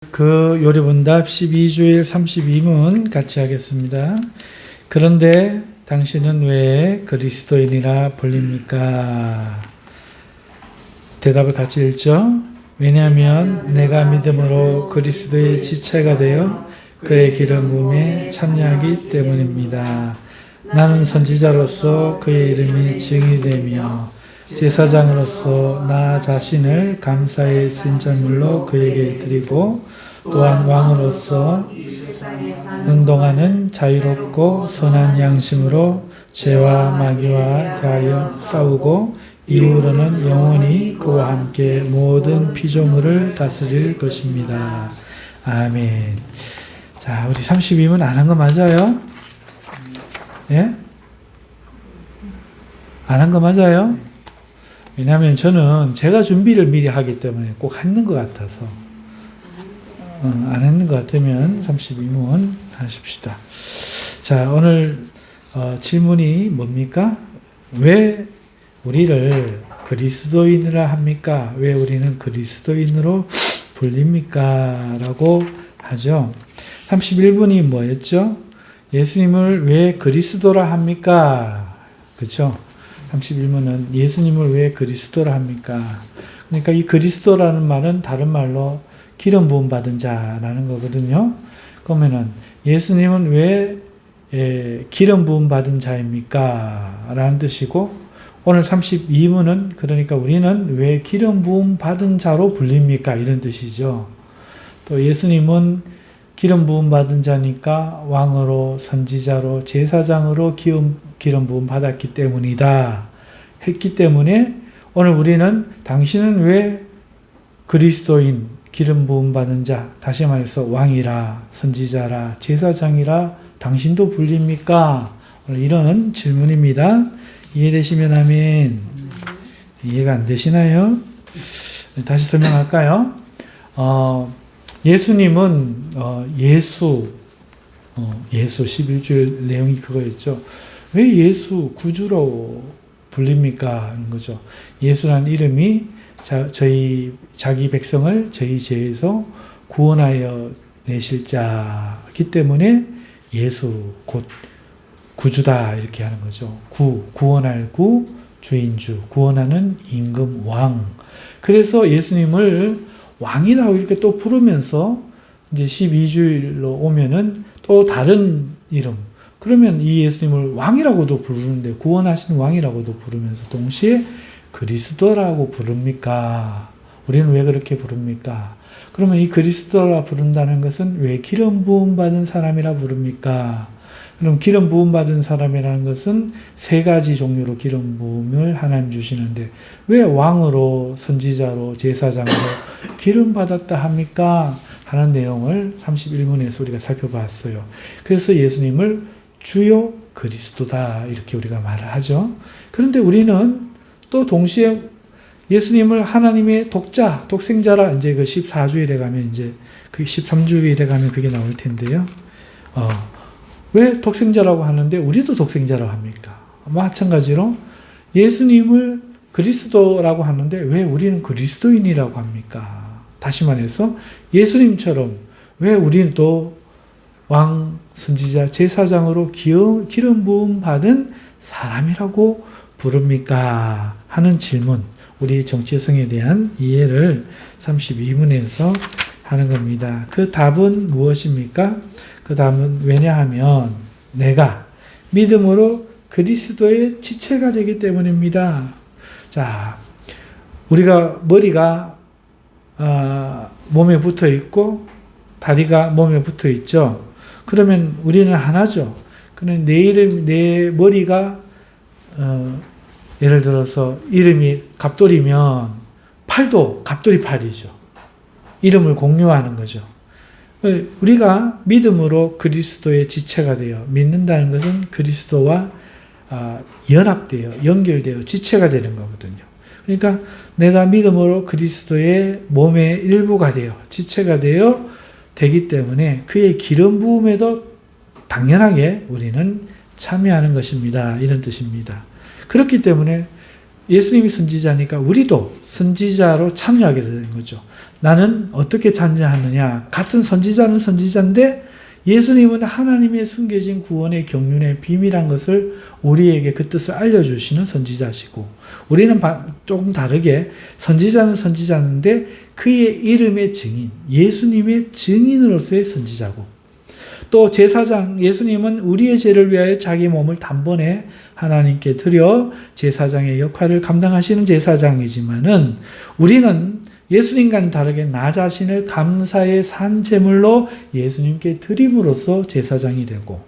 그 요리본답 12주일 32문 같이 하겠습니다. 그런데 당신은 왜 그리스도인이라 불립니까? 대답을 같이 읽죠. 왜냐하면 내가 믿음으로 그리스도의 지체가 되어 그의 기름 부음에 참여하기 때문입니다. 나는 선지자로서 그의 이름이 증이 되며 제사장으로서 나 자신을 감사의 신전물로 그에게 드리고 또한 왕으로서 운동하는 자유롭고 선한 양심으로 죄와 마귀와 대하여 싸우고 이후로는 영원히 그와 함께 모든 피조물을 다스릴 것입니다. 아멘. 자, 우리 32문 안 한 거 맞아요? 예? 안 한 거 맞아요? 왜냐하면 저는 제가 준비를 미리 하기 때문에 꼭 했는 것 같아서 안 했는 것 같으면 32문 하십시다. 자, 오늘 질문이 뭡니까? 왜 우리를 그리스도인이라 합니까? 왜 우리는 그리스도인으로 불립니까? 라고 하죠. 31분이 뭐였죠? 예수님을 왜 그리스도라 합니까? 그렇죠? 31문은 예수님을 왜 그리스도라 합니까? 그러니까 이 그리스도라는 말은 다른 말로 기름 부음 받은 자라는 거거든요. 그러면은 예수님은 왜 기름 부음 받은 자입니까? 라는 뜻이고 오늘 32문은 그러니까 우리는 왜 기름 부음 받은 자로 불립니까? 이런 뜻이죠. 또 예수님은 기름 부음 받은 자니까 왕으로 선지자로 제사장으로 기름 부음 받았기 때문이다 했기 때문에 오늘 우리는 당신은 왜 그리스도인 기름 부음 받은 자, 다시 말해서 왕이라 선지자라 제사장이라 당신도 불립니까? 오늘 이런 질문입니다. 이해되시면 아멘. 이해가 안 되시나요? 다시 설명할까요? 예수님은 예수 11주일 내용이 그거였죠. 왜 예수 구주로 불립니까? 하는 거죠. 예수라는 이름이 자기 백성을 저희 죄에서 구원하여 내실 자이기 때문에 예수 곧 구주다 이렇게 하는 거죠. 구원할 구, 주인주, 구원하는 임금 왕. 그래서 예수님을 왕이라고 이렇게 또 부르면서 이제 12주일로 오면은 또 다른 이름. 그러면 이 예수님을 왕이라고도 부르는데 구원하신 왕이라고도 부르면서 동시에 그리스도라고 부릅니까? 우리는 왜 그렇게 부릅니까? 그러면 이 그리스도라 부른다는 것은 왜 기름 부음 받은 사람이라 부릅니까? 그럼 기름 부음 받은 사람이라는 것은 세 가지 종류로 기름 부음을 하나님 주시는데 왜 왕으로 선지자로 제사장으로 기름 받았다 합니까? 하는 내용을 31문에서 우리가 살펴봤어요. 그래서 예수님을 주요 그리스도다 이렇게 우리가 말을 하죠. 그런데 우리는 또 동시에 예수님을 하나님의 독생자라 이제 그 14주일에 가면 이제 그 13주일에 가면 그게 나올 텐데요. 왜 독생자라고 하는데 우리도 독생자라고 합니까? 마찬가지로 예수님을 그리스도라고 하는데 왜 우리는 그리스도인이라고 합니까? 다시 말해서 예수님처럼 왜 우리는 또 왕, 선지자, 제사장으로 기름 부음 받은 사람이라고 부릅니까? 하는 질문, 우리의 정체성에 대한 이해를 32문에서 하는 겁니다. 그 답은 무엇입니까? 그 답은 왜냐하면 내가 믿음으로 그리스도의 지체가 되기 때문입니다. 자, 우리가 머리가 몸에 붙어 있고 다리가 몸에 붙어 있죠. 그러면 우리는 하나죠. 그러면 내 머리가 예를 들어서 이름이 갑돌이면 팔도 갑돌이 팔이죠. 이름을 공유하는 거죠. 우리가 믿음으로 그리스도의 지체가 되어 믿는다는 것은 그리스도와 연합되어 연결되어 지체가 되는 거거든요. 그러니까 내가 믿음으로 그리스도의 몸의 일부가 되어 지체가 되어 되기 때문에 그의 기름 부음에도 당연하게 우리는 참여하는 것입니다. 이런 뜻입니다. 그렇기 때문에 예수님이 선지자니까 우리도 선지자로 참여하게 되는 거죠. 나는 어떻게 참여하느냐? 같은 선지자는 선지자인데 예수님은 하나님의 숨겨진 구원의 경륜의 비밀한 것을 우리에게 그 뜻을 알려주시는 선지자시고, 우리는 조금 다르게 선지자는 선지자인데 그의 이름의 증인, 예수님의 증인으로서의 선지자고, 또 제사장, 예수님은 우리의 죄를 위하여 자기 몸을 단번에 하나님께 드려 제사장의 역할을 감당하시는 제사장이지만은, 우리는 예수님과는 다르게 나 자신을 감사의 산 제물로 예수님께 드림으로써 제사장이 되고,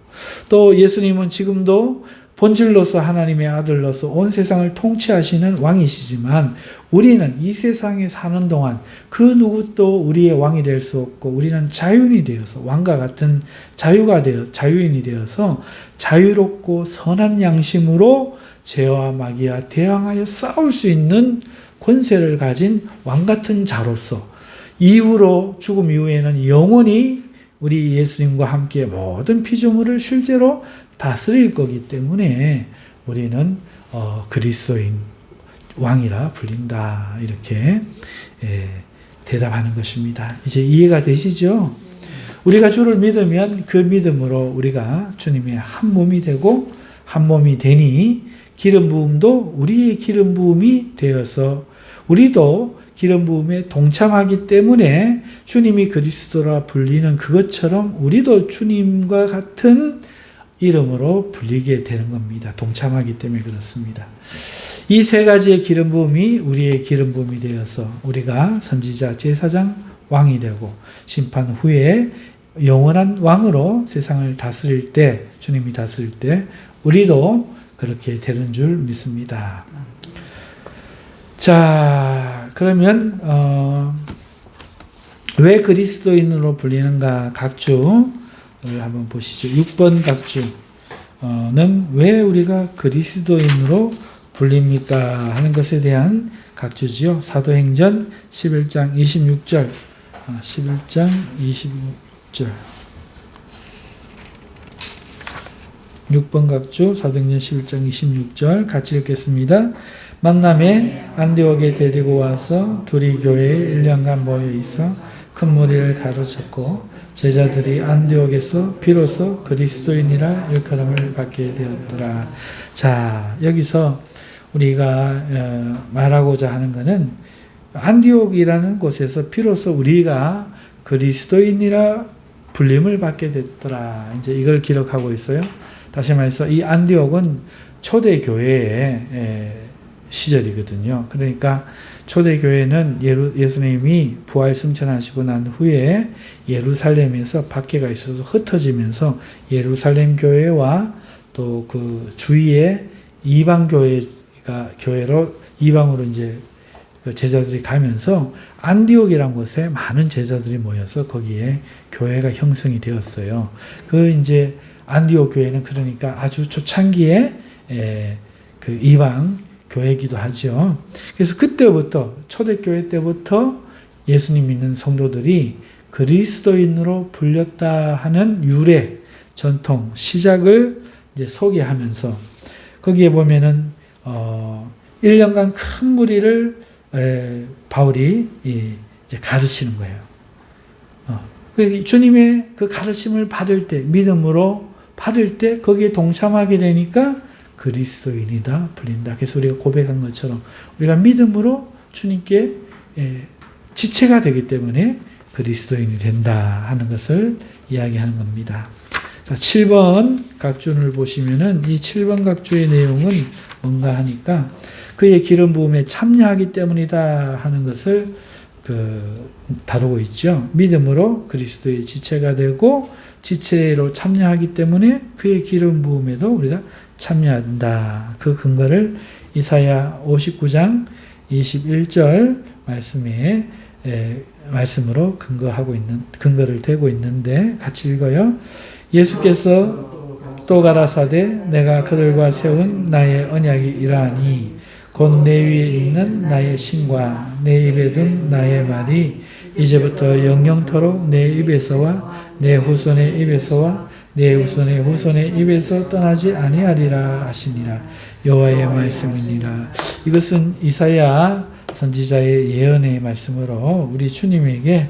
또 예수님은 지금도 본질로서 하나님의 아들로서 온 세상을 통치하시는 왕이시지만, 우리는 이 세상에 사는 동안 그 누구도 우리의 왕이 될 수 없고, 우리는 자유인이 되어서, 왕과 같은 자유인이 되어서 자유롭고 선한 양심으로 죄와 마귀와 대항하여 싸울 수 있는 권세를 가진 왕같은 자로서, 이후로 죽음 이후에는 영원히 우리 예수님과 함께 모든 피조물을 실제로 다스릴 거기 때문에 우리는 그리스도인 왕이라 불린다, 이렇게 대답하는 것입니다. 이제 이해가 되시죠? 우리가 주를 믿으면 그 믿음으로 우리가 주님의 한 몸이 되고, 한 몸이 되니 기름 부음도 우리의 기름 부음이 되어서 우리도 기름 부음에 동참하기 때문에 주님이 그리스도라 불리는 그것처럼 우리도 주님과 같은 이름으로 불리게 되는 겁니다. 동참하기 때문에 그렇습니다. 이 세 가지의 기름 부음이 우리의 기름 부음이 되어서 우리가 선지자, 제사장, 왕이 되고, 심판 후에 영원한 왕으로 세상을 다스릴 때, 주님이 다스릴 때 우리도 그렇게 되는 줄 믿습니다. 자, 그러면 왜 그리스도인으로 불리는가? 각주를 한번 보시죠. 6번 각주는 왜 우리가 그리스도인으로 불립니까? 하는 것에 대한 각주지요. 사도행전 11장 26절, 11장 26절. 6번 각주, 사도행전 11장 26절 같이 읽겠습니다. 만남에 안디옥에 데리고 와서 둘이 교회에 1년간 모여 있어 큰 무리를 가르쳤고, 제자들이 안디옥에서 비로소 그리스도인이라 일컬음을 받게 되었더라. 자, 여기서 우리가 말하고자 하는 것은, 안디옥이라는 곳에서 비로소 우리가 그리스도인이라 불림을 받게 됐더라. 이제 이걸 기록하고 있어요. 다시 말해서 이 안디옥은 초대교회의 시절이거든요. 그러니까 초대교회는 예수님이 부활 승천하시고 난 후에 예루살렘에서 박해가 있어서 흩어지면서 예루살렘 교회와 또 그 주위에 이방 교회로 이방으로 이제 제자들이 가면서 안디옥이라는 곳에 많은 제자들이 모여서 거기에 교회가 형성이 되었어요. 그 이제 안디옥 교회는 그러니까 아주 초창기에 그 이방 교회이기도 하죠. 그래서 그때부터, 초대교회 때부터 예수님 믿는 성도들이 그리스도인으로 불렸다 하는 유래, 전통, 시작을 이제 소개하면서, 거기에 보면은 1년간 큰 무리를 바울이 이제 가르치는 거예요. 주님의 그 가르침을 받을 때, 믿음으로 받을 때 거기에 동참하게 되니까 그리스도인이다 불린다. 그래서 우리가 고백한 것처럼 우리가 믿음으로 주님께 지체가 되기 때문에 그리스도인이 된다 하는 것을 이야기하는 겁니다. 자, 7번 각주를 보시면은 이 7번 각주의 내용은 뭔가 하니까 그의 기름 부음에 참여하기 때문이다 하는 것을 다루고 있죠. 믿음으로 그리스도의 지체가 되고 지체로 참여하기 때문에 그의 기름 부음에도 우리가 참여한다. 그 근거를 이사야 59장 21절 말씀으로 근거를 대고 있는데 같이 읽어요. 예수께서 또 가라사대 내가 그들과 세운 나의 언약이 이러하니 곧 내 위에 있는 나의 신과 내 입에 둔 나의 말이 이제부터 영영토록 내 입에서와 내 후손의 입에서와 내 후손의 입에서 떠나지 아니하리라 하시니라. 여호와의 말씀이니라. 이것은 이사야 선지자의 예언의 말씀으로 우리 주님에게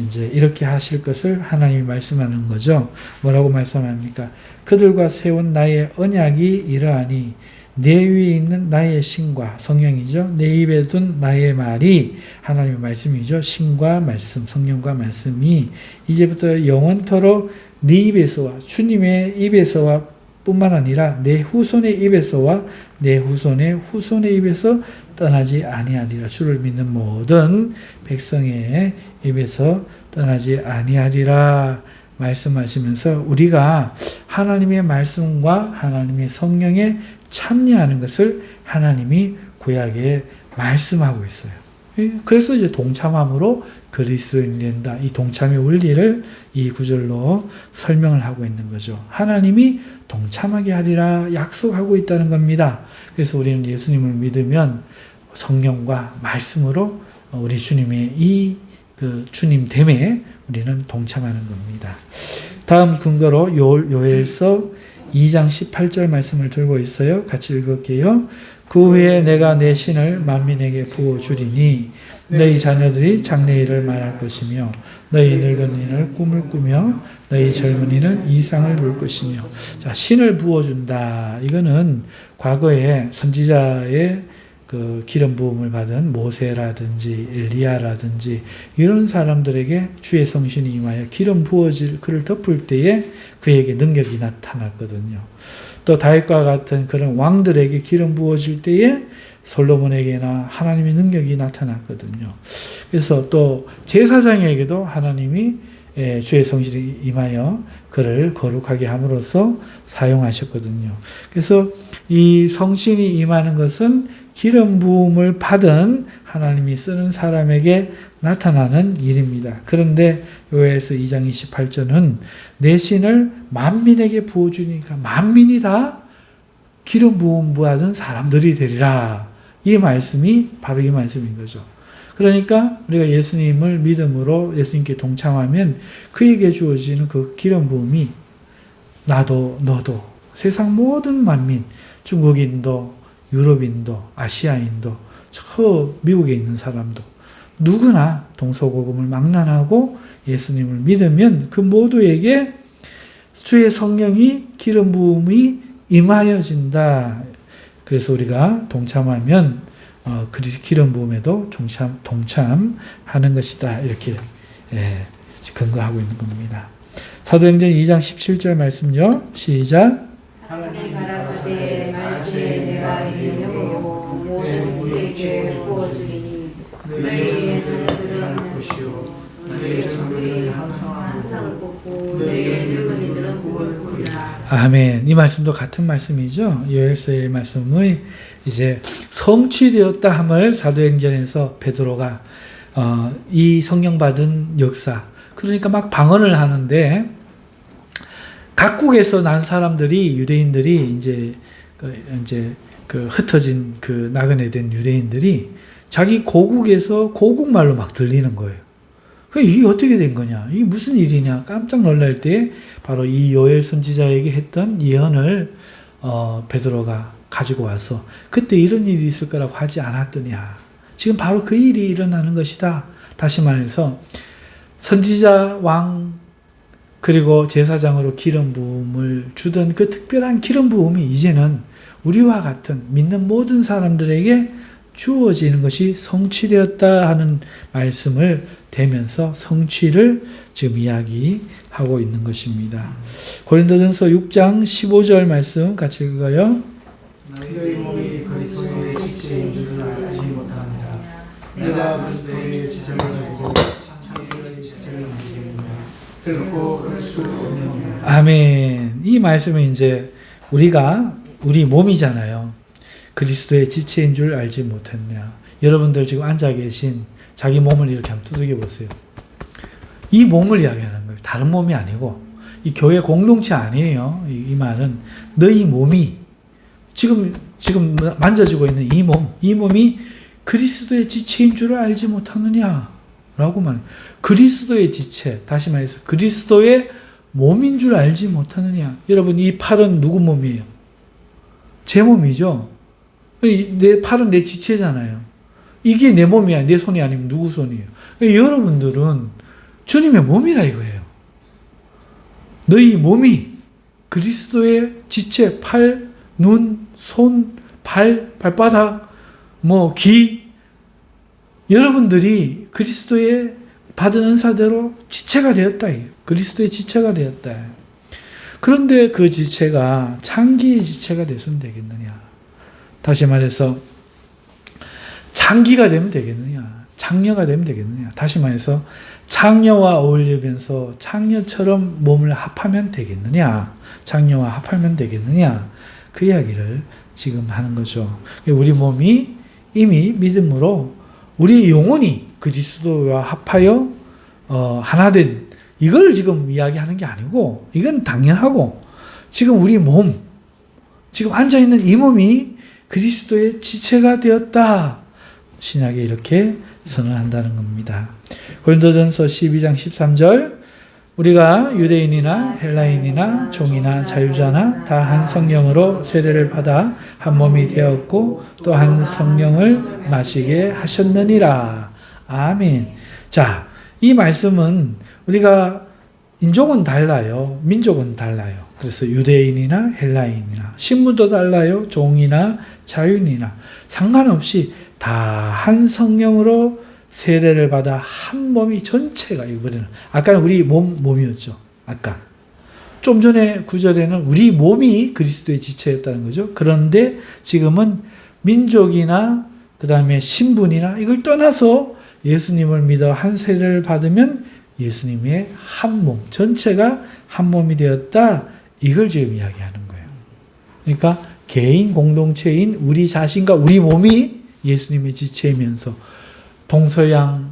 이제 이렇게 하실 것을 하나님이 말씀하는 거죠. 뭐라고 말씀합니까? 그들과 세운 나의 언약이 이러하니 내 위에 있는 나의 신과, 성령이죠. 내 입에 둔 나의 말이, 하나님의 말씀이죠. 신과 말씀, 성령과 말씀이 이제부터 영원토록 네 입에서와 주님의 입에서와 뿐만 아니라 내 후손의 입에서와 내 후손의 입에서 떠나지 아니하리라. 주를 믿는 모든 백성의 입에서 떠나지 아니하리라 말씀하시면서 우리가 하나님의 말씀과 하나님의 성령에 참여하는 것을 하나님이 구약에 말씀하고 있어요. 그래서 이제 동참함으로 그리스도인이 된다. 이 동참의 원리를 이 구절로 설명을 하고 있는 거죠. 하나님이 동참하게 하리라 약속하고 있다는 겁니다. 그래서 우리는 예수님을 믿으면 성령과 말씀으로 우리 주님의 그 주님됨에 우리는 동참하는 겁니다. 다음 근거로 요엘서 2장 18절 말씀을 들고 있어요. 같이 읽을게요. 그 후에 내가 내 신을 만민에게 부어주리니 너희 자녀들이 장래일을 말할 것이며 너희 늙은이는 꿈을 꾸며 너희 젊은이는 이상을 볼 것이며. 자, 신을 부어준다. 이거는 과거에 선지자의 그 기름 부음을 받은 모세라든지 엘리야라든지 이런 사람들에게 주의 성신이 임하여 기름 부어질 그를 덮을 때에 그에게 능력이 나타났거든요. 또 다윗과 같은 그런 왕들에게 기름 부어질 때에 솔로몬에게나 하나님의 능력이 나타났거든요. 그래서 또 제사장에게도 하나님이 주의 성신이 임하여 그를 거룩하게 함으로써 사용하셨거든요. 그래서 이 성신이 임하는 것은 기름 부음을 받은 하나님이 쓰는 사람에게 나타나는 일입니다. 그런데 요엘서 2장 28절은 내 신을 만민에게 부어주니까 만민이 다 기름 부음 받은 사람들이 되리라. 이 말씀이 바로 이 말씀인 거죠. 그러니까 우리가 예수님을 믿음으로 예수님께 동참하면 그에게 주어지는 그 기름 부음이 나도 너도 세상 모든 만민, 중국인도 유럽인도 아시아인도 저 미국에 있는 사람도 누구나 동서고금을 망라하고 예수님을 믿으면 그 모두에게 주의 성령이 기름 부음이 임하여진다. 그래서 우리가 동참하면 기름 부음에도 동참하는 것이다. 이렇게 근거하고 있는 겁니다. 사도행전 2장 17절 말씀요. 시작. 하나님 가라사대 말씀에 내가 이르려고 모든 이에게 부어주리니 너희의 자녀들은 것이요 너희의 젊은이는 항상을 뽑고 너희의 늙은이들은 꿈을 꾸리라. 아멘. 이 말씀도 같은 말씀이죠. 요엘서의 말씀의 이제 성취되었다 함을 사도행전에서 베드로가 이 성령 받은 역사, 그러니까 막 방언을 하는데 각국에서 난 사람들이 유대인들이 이제 흩어진 그 나그네 된 유대인들이 자기 고국에서 고국말로 막 들리는 거예요. 이게 어떻게 된 거냐? 이게 무슨 일이냐? 깜짝 놀랄 때 바로 이 요엘 선지자에게 했던 예언을 베드로가 가지고 와서 그때 이런 일이 있을 거라고 하지 않았더냐? 지금 바로 그 일이 일어나는 것이다. 다시 말해서 선지자 왕 그리고 제사장으로 기름 부음을 주던 그 특별한 기름 부음이 이제는 우리와 같은 믿는 모든 사람들에게 주어지는 것이 성취되었다 하는 말씀을 대면서 성취를 지금 이야기하고 있는 것입니다. 고린도전서 6장 15절 말씀 같이 읽어요. 너희 몸이 그리스도의 지체인 줄을 알지 못하느냐. 내가 그리스도의 지체를 가지고 천하의 지체를 가지겠느냐. 결코 그럴 수 없느냐. 아멘. 이 말씀은 이제 우리 몸이잖아요. 그리스도의 지체인 줄 알지 못했냐. 여러분들 지금 앉아 계신 자기 몸을 이렇게 한번 두들겨 보세요. 이 몸을 이야기하는 거예요. 다른 몸이 아니고 이 교회 공동체 아니에요. 이 말은 너희 몸이 지금 만져지고 있는 이 몸이 그리스도의 지체인 줄 알지 못하느냐라고 말해요. 그리스도의 지체, 다시 말해서 그리스도의 몸인 줄 알지 못하느냐. 여러분, 이 팔은 누구 몸이에요? 제 몸이죠. 내 팔은 내 지체잖아요. 이게 내 몸이야. 내 손이 아니면 누구 손이에요? 여러분들은 주님의 몸이라 이거예요. 너희 몸이 그리스도의 지체, 팔, 눈, 손, 발바닥, 귀, 여러분들이 그리스도의 받은 은사대로 지체가 되었다. 그리스도의 지체가 되었다. 그런데 그 지체가 장기의 지체가 돼서는 되겠느냐. 다시 말해서 장기가 되면 되겠느냐. 장녀가 되면 되겠느냐. 다시 말해서 장녀와 어울리면서 장녀처럼 몸을 합하면 되겠느냐. 장녀와 합하면 되겠느냐. 그 이야기를 지금 하는 거죠. 우리 몸이 이미 믿음으로 우리 영혼이 그리스도와 합하여 하나 된 이걸 지금 이야기하는 게 아니고 이건 당연하고 지금 우리 몸 지금 앉아있는 이 몸이 그리스도의 지체가 되었다. 신약에 이렇게 선언한다는 겁니다. 고린도전서 12장 13절 우리가 유대인이나 헬라인이나 종이나 자유자나 다 한 성령으로 세례를 받아 한 몸이 되었고 또 한 성령을 마시게 하셨느니라. 아멘. 자, 이 말씀은 우리가 인종은 달라요. 민족은 달라요. 그래서 유대인이나 헬라인이나 신분도 달라요. 종이나 자유인이나 상관없이 다 한 성령으로 세례를 받아 한 몸이 전체가 이번에는 아까는 우리 몸이었죠. 아까 좀 전에 구절에는 우리 몸이 그리스도의 지체였다는 거죠. 그런데 지금은 민족이나 그 다음에 신분이나 이걸 떠나서 예수님을 믿어 한 세례를 받으면 예수님의 한 몸 전체가 한 몸이 되었다. 이걸 지금 이야기하는 거예요. 그러니까 개인 공동체인 우리 자신과 우리 몸이 예수님의 지체이면서 동서양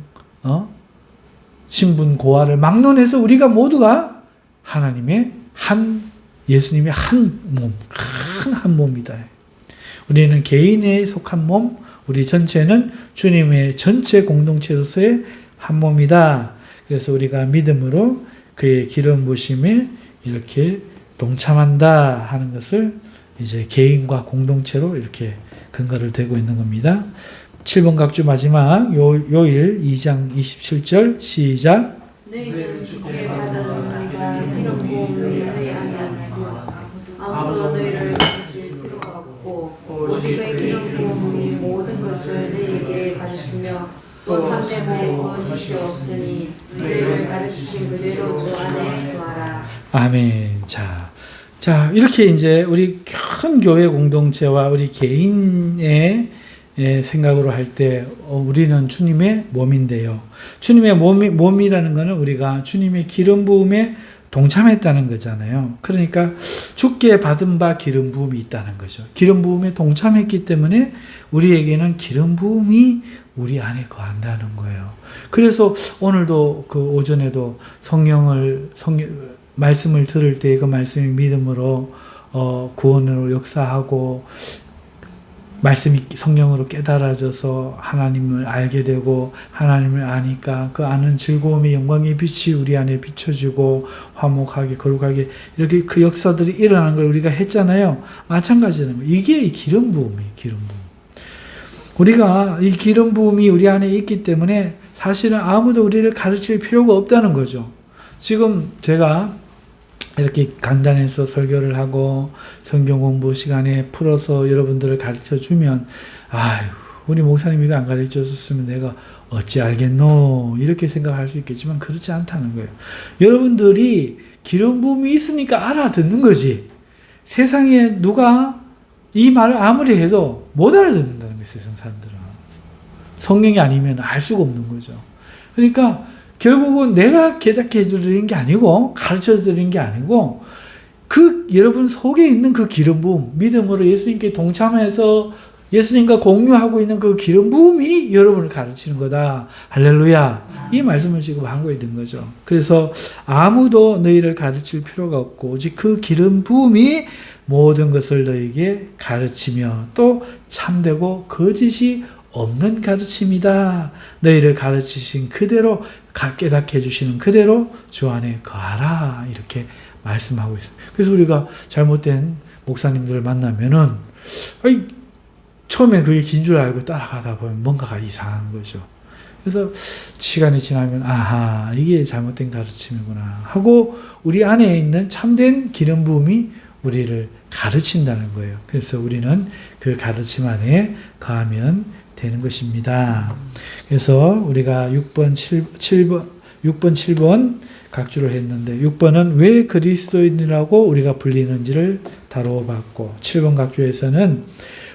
신분 고하를 막론해서 우리가 모두가 하나님의 예수님의 한 몸, 한 몸이다. 우리는 개인에 속한 몸, 우리 전체는 주님의 전체 공동체로서의 한 몸이다. 그래서 우리가 믿음으로 그의 기름 부심에 이렇게 동참한다 하는 것을 이제 개인과 공동체로 이렇게 근거를 대고 있는 겁니다. 7번 각주 마지막 요일 2장 27절 시작. 너희는 주께 받은 우리가 기름 부음을 너희 안에 안고 아무도 너희를 가르칠 필요가 없고 오직 그 기름 부음이 모든 것을 너희에게 가르치며 또 참되고 거짓이 없으니 너희를 가르치신 그대로 주 안에 구하라. 아멘. 자, 이렇게 이제 우리 큰 교회 공동체와 우리 개인의 생각으로 할 때 우리는 주님의 몸인데요. 주님의 몸이라는 것은 우리가 주님의 기름 부음에 동참했다는 거잖아요. 그러니까 주께 받은 바 기름 부음이 있다는 거죠. 기름 부음에 동참했기 때문에 우리에게는 기름 부음이 우리 안에 거한다는 거예요. 그래서 오늘도 그 오전에도 말씀을 들을 때 그 말씀이 믿음으로 구원으로 역사하고 말씀이 성령으로 깨달아져서 하나님을 알게 되고 하나님을 아니까 그 아는 즐거움의 영광의 빛이 우리 안에 비춰지고 화목하게 거룩하게 이렇게 그 역사들이 일어나는 걸 우리가 했잖아요. 마찬가지로 이게 이 기름 부음이에요. 기름 부음. 우리가 이 기름 부음이 우리 안에 있기 때문에 사실은 아무도 우리를 가르칠 필요가 없다는 거죠. 지금 제가 이렇게 강단에서 설교를 하고 성경 공부 시간에 풀어서 여러분들을 가르쳐 주면 아유 우리 목사님이 안 가르쳐 줬으면 내가 어찌 알겠노 이렇게 생각할 수 있겠지만 그렇지 않다는 거예요. 여러분들이 기름 부음이 있으니까 알아듣는 거지 세상에 누가 이 말을 아무리 해도 못 알아듣는다는 거예요. 세상 사람들은 성령이 아니면 알 수가 없는 거죠. 그러니까 결국은 내가 깨닫게 해드리는 게 아니고 가르쳐 드리는 게 아니고 그 여러분 속에 있는 그 기름 부음 믿음으로 예수님께 동참해서 예수님과 공유하고 있는 그 기름 부음이 여러분을 가르치는 거다. 할렐루야. 이 말씀을 지금 한 거에 된 거죠. 그래서 아무도 너희를 가르칠 필요가 없고 오직 그 기름 부음이 모든 것을 너희에게 가르치며 또 참되고 거짓이 없는 가르침이다. 너희를 가르치신 그대로 깨닫게 해주시는 그대로 주 안에 거하라. 이렇게 말씀하고 있어요. 그래서 우리가 잘못된 목사님들을 만나면은 처음에 그게 긴 줄 알고 따라가다 보면 뭔가가 이상한 거죠. 그래서 시간이 지나면 아하 이게 잘못된 가르침이구나 하고 우리 안에 있는 참된 기름 부음이 우리를 가르친다는 거예요. 그래서 우리는 그 가르침 안에 거하면 되는 것입니다. 그래서 우리가 6번, 7번 각주를 했는데 6번은 왜 그리스도인이라고 우리가 불리는지를 다루어봤고 7번 각주에서는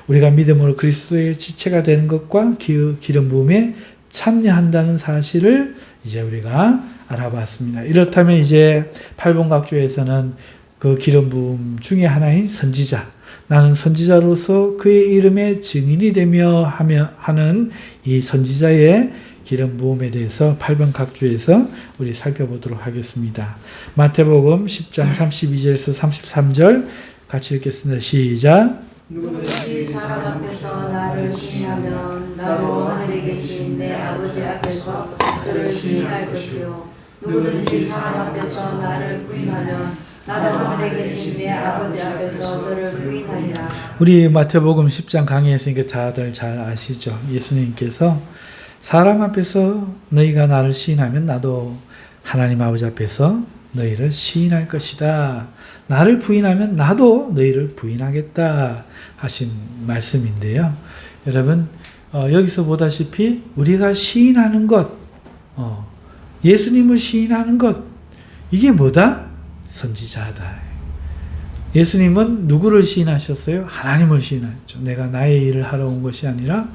우리가 믿음으로 그리스도의 지체가 되는 것과 기름 부음에 참여한다는 사실을 이제 우리가 알아봤습니다. 이렇다면 이제 8번 각주에서는 그 기름 부음 중에 하나인 선지자, 나는 선지자로서 그의 이름의 증인이 되며 하는 이 선지자의 기름 부음에 대해서 8번 각주에서 우리 살펴보도록 하겠습니다. 마태복음 10장 32절에서 33절 같이 읽겠습니다. 시작. 누구든지 사람 앞에서 나를 시인하면 나도 하늘에 계신 내 아버지 앞에서 그를 시인할 것이요 누구든지 사람 앞에서 나를 부인하면 나도 하늘에 계신 내 아버지 앞에서 저를 부인하리라. 우리 마태복음 10장 강의했으니까 다들 잘 아시죠? 예수님께서 사람 앞에서 너희가 나를 시인하면 나도 하나님 아버지 앞에서 너희를 시인할 것이다. 나를 부인하면 나도 너희를 부인하겠다 하신 말씀인데요. 여러분 여기서 보다시피 우리가 시인하는 것, 예수님을 시인하는 것, 이게 뭐다? 선지자다. 예수님은 누구를 시인하셨어요? 하나님을 시인하셨죠. 내가 나의 일을 하러 온 것이 아니라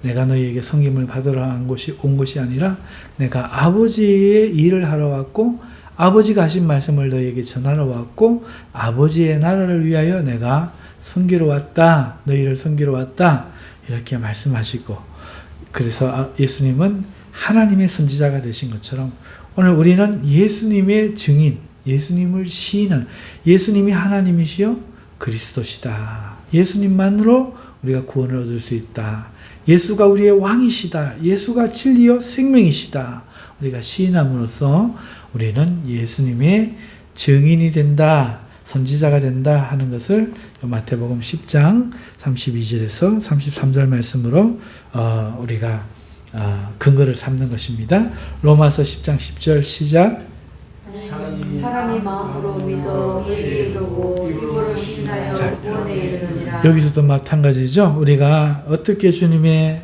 내가 너희에게 섬김을 받으러 온 것이 아니라 내가 아버지의 일을 하러 왔고 아버지가 하신 말씀을 너희에게 전하러 왔고 아버지의 나라를 위하여 내가 섬기러 왔다. 너희를 섬기러 왔다. 이렇게 말씀하시고 그래서 예수님은 하나님의 선지자가 되신 것처럼 오늘 우리는 예수님의 증인, 예수님을 시인하는 예수님이 하나님이시여 그리스도시다. 예수님만으로 우리가 구원을 얻을 수 있다. 예수가 우리의 왕이시다. 예수가 진리요 생명이시다. 우리가 시인함으로써 우리는 예수님의 증인이 된다. 선지자가 된다 하는 것을 마태복음 10장 32절에서 33절 말씀으로 우리가 근거를 삼는 것입니다. 로마서 10장 10절 시작. 사람이 마음으로 믿어 의에 이르고 입으로 신하여 구원에 이르느니라. 여기서도 마찬가지죠. 우리가 어떻게 주님의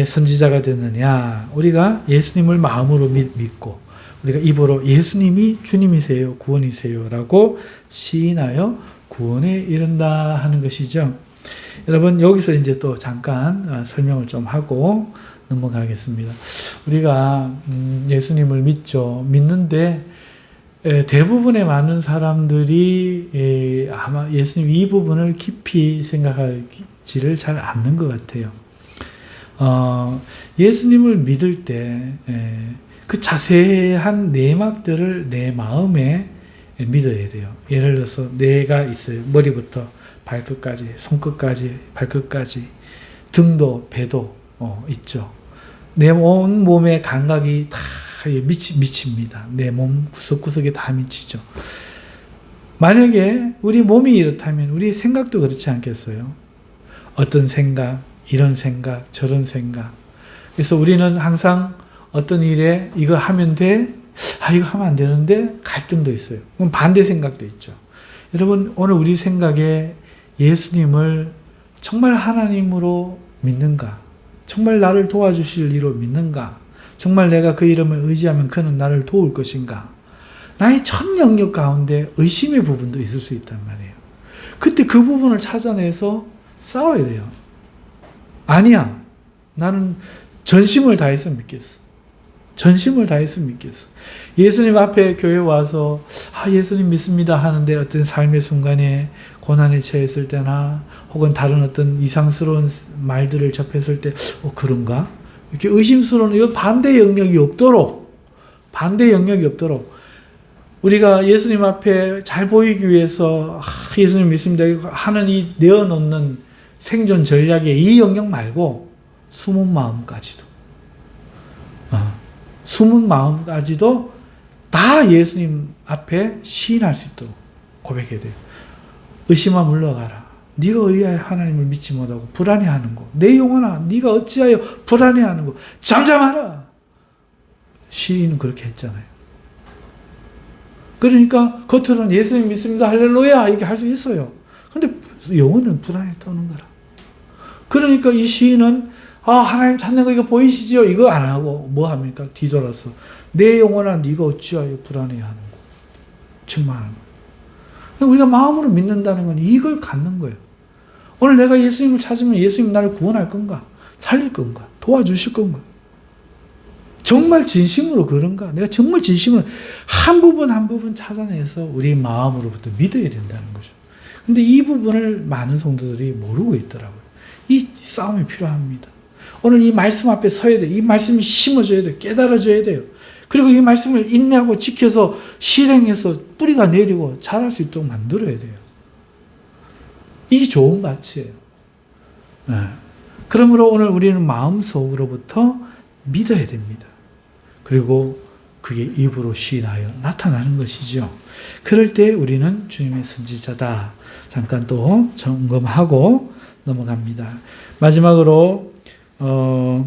선지자가 됐느냐. 우리가 예수님을 마음으로 믿고 우리가 입으로 예수님이 주님이세요, 구원이세요 라고 시인하여 구원에 이른다 하는 것이죠. 여러분 여기서 이제 또 잠깐 설명을 좀 하고 넘어가겠습니다. 우리가 예수님을 믿죠. 믿는데 대부분의 많은 사람들이 아마 예수님 이 부분을 깊이 생각하지를 잘 않는 것 같아요. 예수님을 믿을 때 그 자세한 내막들을 내 마음에 믿어야 돼요. 예를 들어서 뇌가 있어요. 머리부터 발끝까지, 손끝까지, 발끝까지, 등도, 배도 있죠. 내 온 몸의 감각이 다 미칩니다. 내 몸 구석구석에 다 미치죠. 만약에 우리 몸이 이렇다면 우리 생각도 그렇지 않겠어요? 어떤 생각, 이런 생각, 저런 생각. 그래서 우리는 항상 어떤 일에 이거 하면 돼? 이거 하면 안 되는데 갈등도 있어요. 그럼 반대 생각도 있죠. 여러분 오늘 우리 생각에 예수님을 정말 하나님으로 믿는가? 정말 나를 도와주실 이로 믿는가? 정말 내가 그 이름을 의지하면 그는 나를 도울 것인가? 나의 전 영역 가운데 의심의 부분도 있을 수 있단 말이에요. 그때 그 부분을 찾아내서 싸워야 돼요. 아니야. 나는 전심을 다해서 믿겠어. 전심을 다해서 믿겠어. 예수님 앞에 교회 와서 예수님 믿습니다 하는데 어떤 삶의 순간에 고난에 처했을 때나 혹은 다른 어떤 이상스러운 말들을 접했을 때 그런가? 이렇게 의심스러운 이 반대 영역이 없도록 우리가 예수님 앞에 잘 보이기 위해서 예수님 믿습니다 하는 이 내어놓는 생존 전략의 이 영역 말고 숨은 마음까지도. 숨은 마음까지도 다 예수님 앞에 시인할 수 있도록 고백해야 돼요. 의심아 물러가라. 네가 의하여 하나님을 믿지 못하고 불안해하는 거. 내 영혼아 네가 어찌하여 불안해하는 거. 잠잠하라. 시인은 그렇게 했잖아요. 그러니까 겉으로는 예수님 믿습니다. 할렐루야 이렇게 할 수 있어요. 근데 영혼은 불안에 떠는 거라. 그러니까 이 시인은 하나님 찾는 거 이거 보이시죠? 이거 안 하고 뭐 합니까? 뒤돌아서 내 영혼아 네가 어찌하여 불안해하는 거. 책망하는 거예요. 우리가 마음으로 믿는다는 건 이걸 갖는 거예요. 오늘 내가 예수님을 찾으면 예수님 나를 구원할 건가? 살릴 건가? 도와주실 건가? 정말 진심으로 그런가? 내가 정말 진심으로 한 부분 찾아내서 우리 마음으로부터 믿어야 된다는 거죠. 근데 이 부분을 많은 성도들이 모르고 있더라고요. 이 싸움이 필요합니다. 오늘 이 말씀 앞에 서야 돼요. 이 말씀이 심어져야 돼요. 깨달아져야 돼요. 그리고 이 말씀을 인내하고 지켜서 실행해서 뿌리가 내리고 자랄 수 있도록 만들어야 돼요. 이게 좋은 가치예요. 그러므로 오늘 우리는 마음속으로부터 믿어야 됩니다. 그리고 그게 입으로 시인하여 나타나는 것이죠. 그럴 때 우리는 주님의 선지자다. 잠깐 또 점검하고 넘어갑니다. 마지막으로 두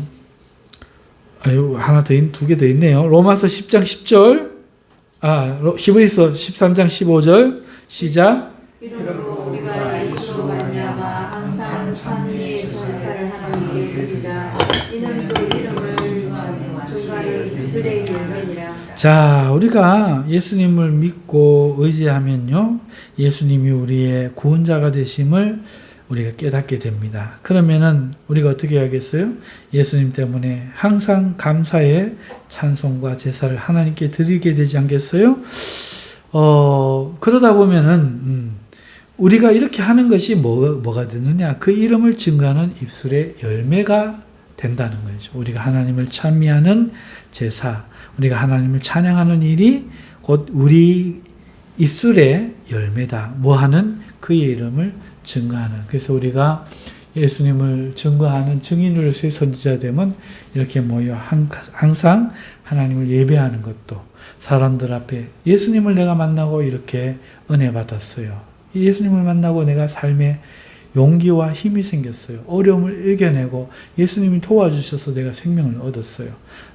개 더 있네요. 로마서 10장 10절, 히브리서 13장 15절, 시작. 이러므로 우리가 예수로 말미암아 항상 찬미의 전사를 하나님께 드리자. 이는 그 이름을 증거하는 입술의 열매니라. 자, 우리가 예수님을 믿고 의지하면요, 예수님이 우리의 구원자가 되심을 우리가 깨닫게 됩니다. 그러면은 우리가 어떻게 해야겠어요? 예수님 때문에 항상 감사의 찬송과 제사를 하나님께 드리게 되지 않겠어요? 그러다 보면은 우리가 이렇게 하는 것이 뭐가 되느냐? 그 이름을 증거하는 입술의 열매가 된다는 거죠. 우리가 하나님을 찬미하는 제사, 우리가 하나님을 찬양하는 일이 곧 우리 입술의 열매다. 뭐하는? 그의 이름을 증거하는. 그래서 우리가 예수님을 증거하는 증인으로서의 선지자 되면 이렇게 모여 항상 하나님을 예배하는 것도, 사람들 앞에 예수님을 내가 만나고 이렇게 은혜 받았어요. 예수님을 만나고 내가 삶에 용기와 힘이 생겼어요. 어려움을 이겨내고 예수님이 도와주셔서 내가 생명을 얻었어요.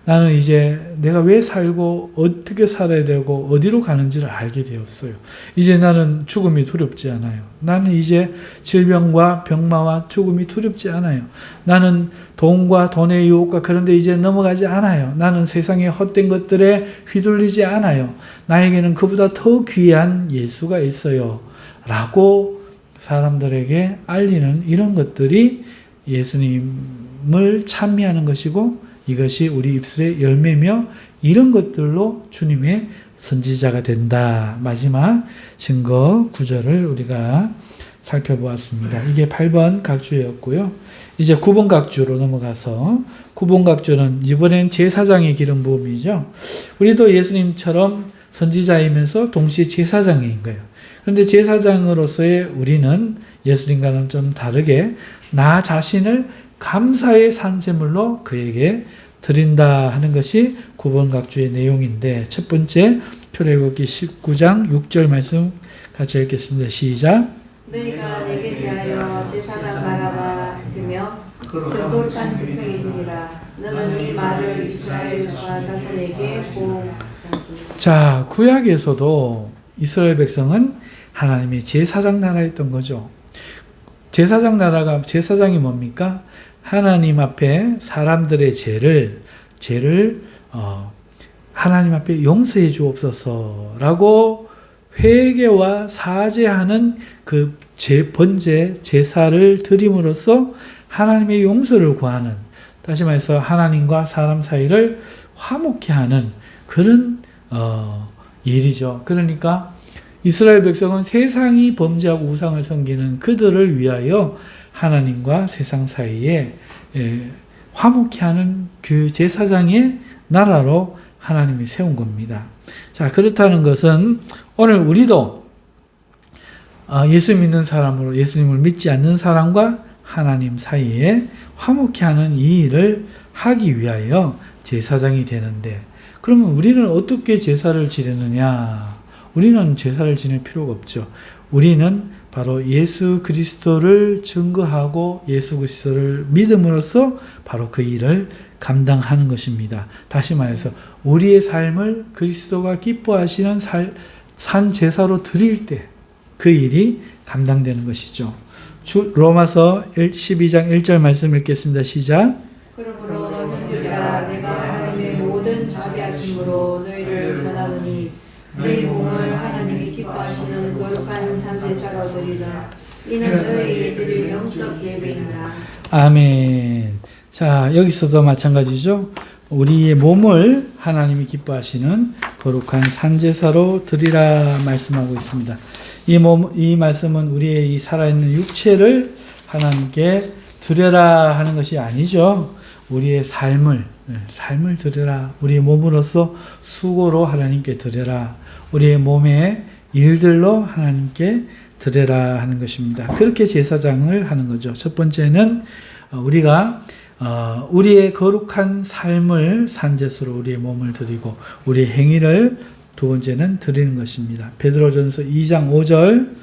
나는 이제 내가 왜 살고 어떻게 살아야 되고 어디로 가는지를 알게 되었어요. 이제 나는 죽음이 두렵지 않아요. 나는 이제 질병과 병마와 죽음이 두렵지 않아요. 나는 돈과 돈의 유혹과 그런 데 이제 넘어가지 않아요. 나는 세상의 헛된 것들에 휘둘리지 않아요. 나에게는 그보다 더 귀한 예수가 있어요. 라고 사람들에게 알리는 이런 것들이 예수님을 찬미하는 것이고, 이것이 우리 입술의 열매며 이런 것들로 주님의 선지자가 된다. 마지막 증거 구절을 우리가 살펴보았습니다. 이게 8번 각주였고요. 이제 9번 각주로 넘어가서 9번 각주는 이번엔 제사장의 기름 부음이죠. 우리도 예수님처럼 선지자이면서 동시에 제사장인 거예요. 그런데 제사장으로서의 우리는 예수님과는 좀 다르게 나 자신을 감사의 산제물로 그에게 드린다 하는 것이 9번 각주의 내용인데, 첫 번째 출애굽기 19장 6절 말씀 같이 읽겠습니다. 시작. 너희가 내게 대하여 제사장 바라봐 드며 정돌한 백성이 되리라. 너는 이 말을 이스라엘 저와 자손에게 보호하지. 자, 구약에서도 이스라엘 백성은 하나님의 제사장 나라였던 거죠. 제사장 나라가, 제사장이 뭡니까? 하나님 앞에 사람들의 죄를 하나님 앞에 용서해 주옵소서라고 회개와 사죄하는 그 번제 제사를 드림으로써 하나님의 용서를 구하는, 다시 말해서 하나님과 사람 사이를 화목케 하는 그런 일이죠. 그러니까 이스라엘 백성은 세상이 범죄하고 우상을 섬기는 그들을 위하여 하나님과 세상 사이에 화목케 하는 그 제사장의 나라로 하나님이 세운 겁니다. 자, 그렇다는 것은 오늘 우리도 예수 믿는 사람으로 예수님을 믿지 않는 사람과 하나님 사이에 화목케 하는 이 일을 하기 위하여 제사장이 되는데, 그러면 우리는 어떻게 제사를 지내느냐? 우리는 제사를 지낼 필요가 없죠. 우리는 바로 예수 그리스도를 증거하고 예수 그리스도를 믿음으로써 바로 그 일을 감당하는 것입니다. 다시 말해서 우리의 삶을 그리스도가 기뻐하시는 산 제사로 드릴 때 그 일이 감당되는 것이죠. 로마서 12장 1절 말씀 읽겠습니다. 시작. 그러므로 형제들아 내가 하나님의 모든 자비하심으로 너희를 권하노니 너희 몸을 하나님이 기뻐하시는 거룩한 산제사로 드리라. 이는 너희 드릴 영적 예배이니라. 아멘. 자, 여기서도 마찬가지죠. 우리의 몸을 하나님이 기뻐하시는 거룩한 산제사로 드리라 말씀하고 있습니다. 이 말씀은 우리의 이 살아있는 육체를 하나님께 드려라 하는 것이 아니죠. 우리의 삶을 드려라. 우리의 몸으로서 수고로 하나님께 드려라. 우리의 몸의 일들로 하나님께 드려라 하는 것입니다. 그렇게 제사장을 하는 거죠. 첫 번째는 우리가 우리의 거룩한 삶을 산제수로 우리의 몸을 드리고 우리의 행위를 두 번째는 드리는 것입니다. 베드로전서 2장 5절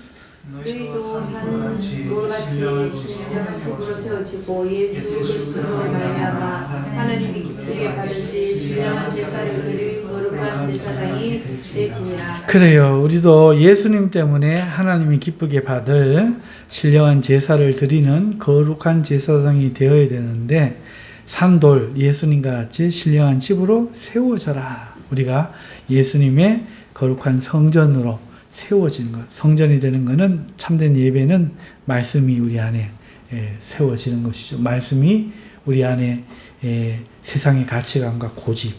너희도 산 돌같이 신령한 집으로 세워지고 예수 그리스도로 말미암아 하나님이 기쁘게 받으실 신령한 제사를 드릴 거룩한 제사장이 되지니라. 그래요. 우리도 예수님 때문에 하나님이 기쁘게 받을 신령한 제사를 드리는 거룩한 제사장이 되어야 되는데 산돌 예수님과 같이 신령한 집으로 세워져라. 우리가 예수님의 거룩한 성전으로 세워진 것. 성전이 되는 것은 참된 예배는 말씀이 우리 안에 세워지는 것이죠. 말씀이 우리 안에 세상의 가치관과 고집,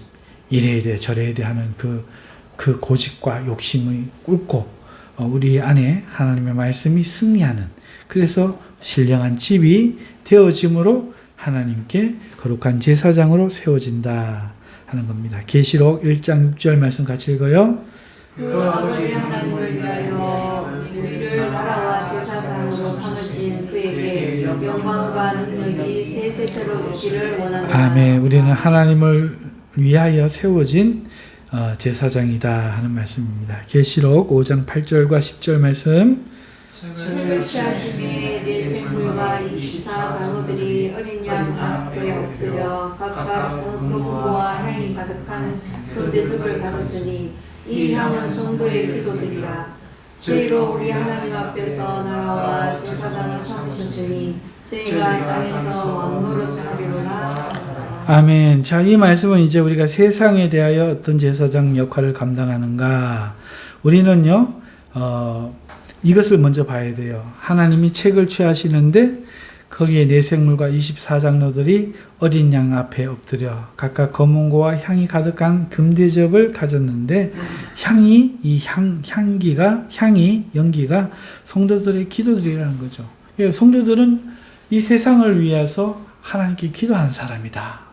이래야 돼 저래야 돼 하는 그 고집과 욕심을 꿇고 우리 안에 하나님의 말씀이 승리하는, 그래서 신령한 집이 되어짐으로 하나님께 거룩한 제사장으로 세워진다 하는 겁니다. 계시록 1장 6절 말씀 같이 읽어요. 그 아버지 하나님을 위하여 우리를 나라와 제사장으로 삼으신 그에게 영광과 능력이 세세토록 있기를 원합니다. 아멘. 우리는 하나님을 위하여 세워진 제사장이다 하는 말씀입니다. 계시록 5장 8절과 10절 말씀. 신을 취하심에 내 생물과 24장로들이 어린 양 앞에 엎드려 각각 전통과 향이 가득한 금대접을 받았으니 이 향은 성도의 기도들이라. 저희로 우리 하나님 앞에서 나라와 제사장을 삼으셨으니 저희가 이 땅에서 왕노릇을 하리로라. 아멘. 자, 이 말씀은 이제 우리가 세상에 대하여 어떤 제사장 역할을 감당하는가. 우리는요, 이것을 먼저 봐야 돼요. 하나님이 책을 취하시는데 거기에 내 생물과 24장로들이 어린 양 앞에 엎드려 각각 검은고와 향이 가득한 금대접을 가졌는데 연기가 성도들의 기도들이라는 거죠. 성도들은 이 세상을 위해서 하나님께 기도하는 사람이다.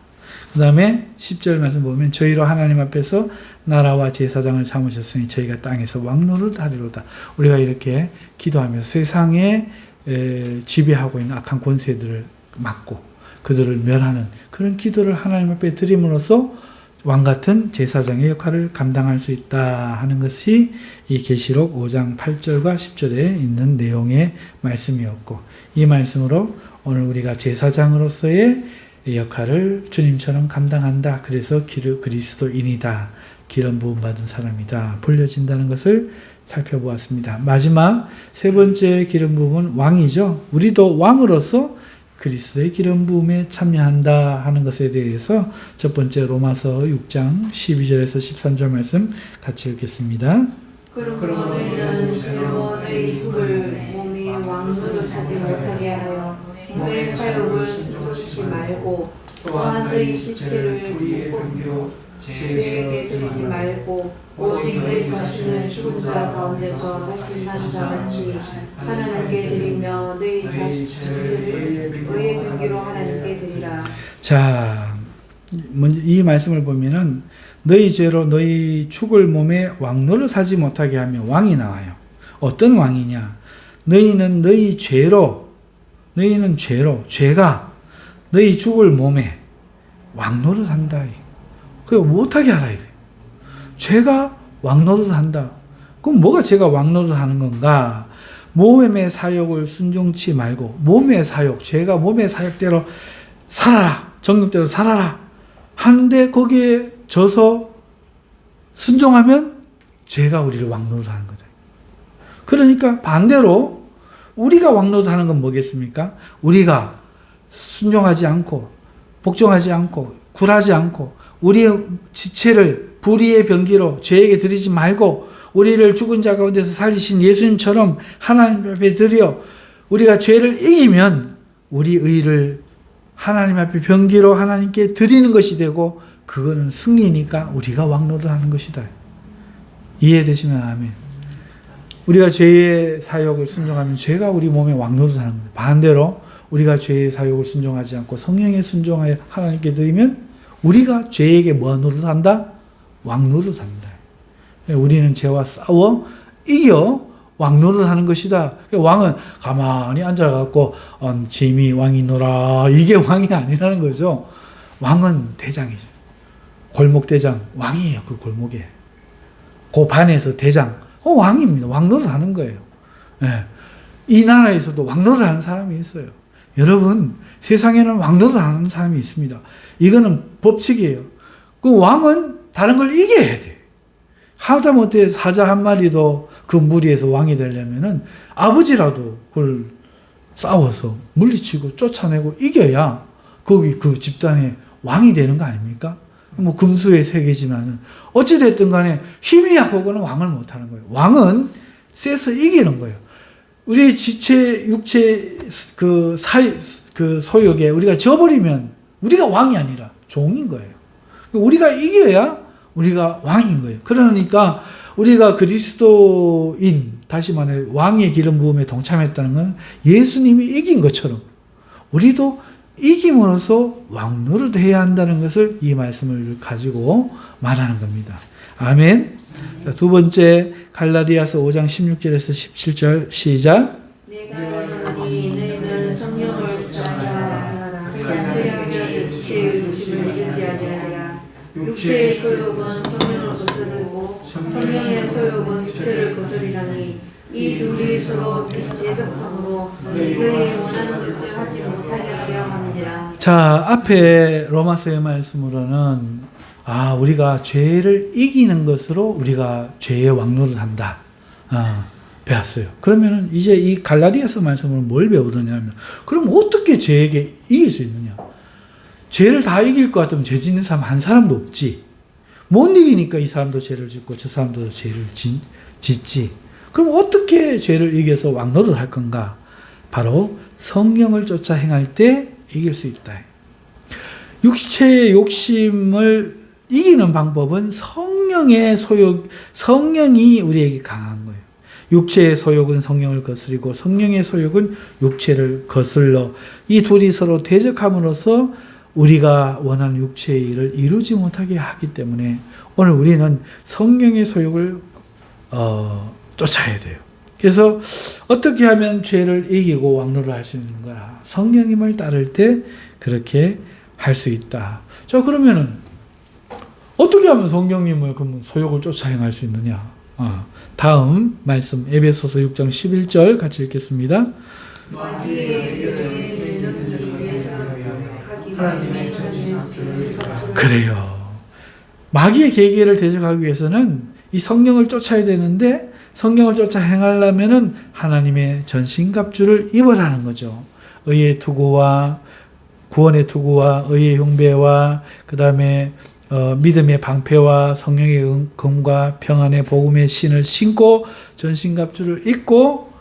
그 다음에 10절 말씀 보면 저희로 하나님 앞에서 나라와 제사장을 삼으셨으니 저희가 땅에서 왕노릇 하리로다. 우리가 이렇게 기도하면서 세상에 지배하고 있는 악한 권세들을 막고 그들을 멸하는 그런 기도를 하나님 앞에 드림으로써 왕같은 제사장의 역할을 감당할 수 있다 하는 것이 이 계시록 5장 8절과 10절에 있는 내용의 말씀이었고, 이 말씀으로 오늘 우리가 제사장으로서의 역할을 주님처럼 감당한다. 그래서 그리스도인이다. 기름 부음 받은 사람이다. 불려진다는 것을 살펴보았습니다. 마지막 세 번째 기름 부음은 왕이죠. 우리도 왕으로서 그리스도의 기름 부음에 참여한다 하는 것에 대해서 첫 번째 로마서 6장 12절에서 13절 말씀 같이 읽겠습니다. 그러므로 너희는 죄로 너희 죽을 몸이 왕노릇하지 못하게 하여 몸의 사욕을 스스로치 말고 또한 너희 지체를 불의로 죄에게 드리지 말고 오직 너희 자신을 죽은 자 가운데서 다시 산 자같이 하나님께 드리며 너희 자신을 의의 병기로 하나님께 드리라. 자, 먼저 이 말씀을 보면은 너희 죄로 너희 죽을 몸에 왕노릇 하지 못하게 하며 왕이 나와요. 어떤 왕이냐? 너희는 죄가 너희 죽을 몸에 왕노릇한다. 그거 못하게 하라. 죄가 왕노릇한다. 그럼 뭐가 죄가 왕노릇하는 건가? 몸의 사욕을 순종치 말고 몸의 사욕, 죄가 몸의 사욕대로 살아라. 정욕대로 살아라. 하는데 거기에 져서 순종하면 죄가 우리를 왕노릇하는 거다. 그러니까 반대로 우리가 왕노릇하는 건 뭐겠습니까? 우리가 순종하지 않고 복종하지 않고 굴하지 않고 우리의 지체를 불의의 병기로 죄에게 드리지 말고 우리를 죽은 자 가운데서 살리신 예수님처럼 하나님 앞에 드려 우리가 죄를 이기면 우리 의를 하나님 앞에 병기로 하나님께 드리는 것이 되고 그거는 승리니까 우리가 왕노릇하는 것이다. 이해되시면 아멘. 우리가 죄의 사욕을 순종하면 죄가 우리 몸에 왕노릇하는 거예요. 반대로 우리가 죄의 사욕을 순종하지 않고 성령에 순종하여 하나님께 드리면 우리가 죄에게 뭐 노릇한다? 왕노릇한다. 우리는 죄와 싸워 이겨 왕노릇하는 것이다. 왕은 가만히 앉아갖고 짐이 왕이노라 이게 왕이 아니라는 거죠. 왕은 대장이죠. 골목대장 왕이에요. 그 골목에. 그 반에서 대장 왕입니다. 왕노릇하는 거예요. 네. 이 나라에서도 왕노릇하는 사람이 있어요. 여러분 세상에는 왕노릇하는 사람이 있습니다. 이거는 법칙이에요. 그 왕은 다른 걸 이겨야 돼. 하다못해 사자 한 마리도 그 무리에서 왕이 되려면은 아버지라도 그걸 싸워서 물리치고 쫓아내고 이겨야 거기 그 집단의 왕이 되는 거 아닙니까? 뭐 금수의 세계지만은 어찌됐든 간에 힘이 약하고는 왕을 못하는 거예요. 왕은 세서 이기는 거예요. 우리의 지체, 육체 그 소욕에 우리가 져버리면 우리가 왕이 아니라 종인 거예요. 우리가 이겨야 우리가 왕인 거예요. 그러니까 우리가 그리스도인, 다시 말해 왕의 기름 부음에 동참했다는 건 예수님이 이긴 것처럼 우리도 이김으로써 왕노릇 해야 한다는 것을 이 말씀을 가지고 말하는 겁니다. 아멘. 자, 두 번째 갈라디아서 5장 16절에서 17절 시작. 내가 너희 너희는 성령을 쫓아라. 그리하면 육체의 욕심을 유지하게 하라. 육체의 소욕은 성령을 거스르고 성령의 소욕은 육체를 거스리나니 이 둘이 서로 대적함으로 너희 원하는 것을 하지 못하게 하려 함이니라. 자, 앞에 로마서의 말씀으로는 우리가 죄를 이기는 것으로 우리가 죄의 왕노릇 한다. 배웠어요. 그러면 이제 이 갈라디아서 말씀으로 뭘 배우느냐면, 그럼 어떻게 죄에게 이길 수 있느냐? 죄를 다 이길 것 같으면 죄 짓는 사람 한 사람도 없지. 못 이기니까 이 사람도 죄를 짓고 저 사람도 죄를 짓지. 그럼 어떻게 죄를 이겨서 왕노릇 할 건가? 바로 성령을 쫓아 행할 때 이길 수 있다. 육체의 욕심을 이기는 방법은 성령의 소욕, 성령이 우리에게 강한 거예요. 육체의 소욕은 성령을 거스리고 성령의 소욕은 육체를 거슬러 이 둘이 서로 대적함으로써 우리가 원하는 육체의 일을 이루지 못하게 하기 때문에 오늘 우리는 성령의 소욕을 쫓아야 돼요. 그래서 어떻게 하면 죄를 이기고 왕노릇 할 수 있는 거라? 성령님을 따를 때 그렇게 할 수 있다. 자, 그러면은 어떻게 하면 성령님을 그러면 소욕을 쫓아 행할 수 있느냐? 다음 말씀 에베소서 6장 11절 같이 읽겠습니다. 그래요. 마귀의 계계를 대적하기 위해서는 이 성령을 쫓아야 되는데 성령을 쫓아 행하려면은 하나님의 전신갑주를 입으라는 거죠. 의의 투구와 구원의 투구와 의의 흉배와 그 다음에 믿음의 방패와 성령의 검과 평안의 복음의 신을 신고 전신갑주를 입고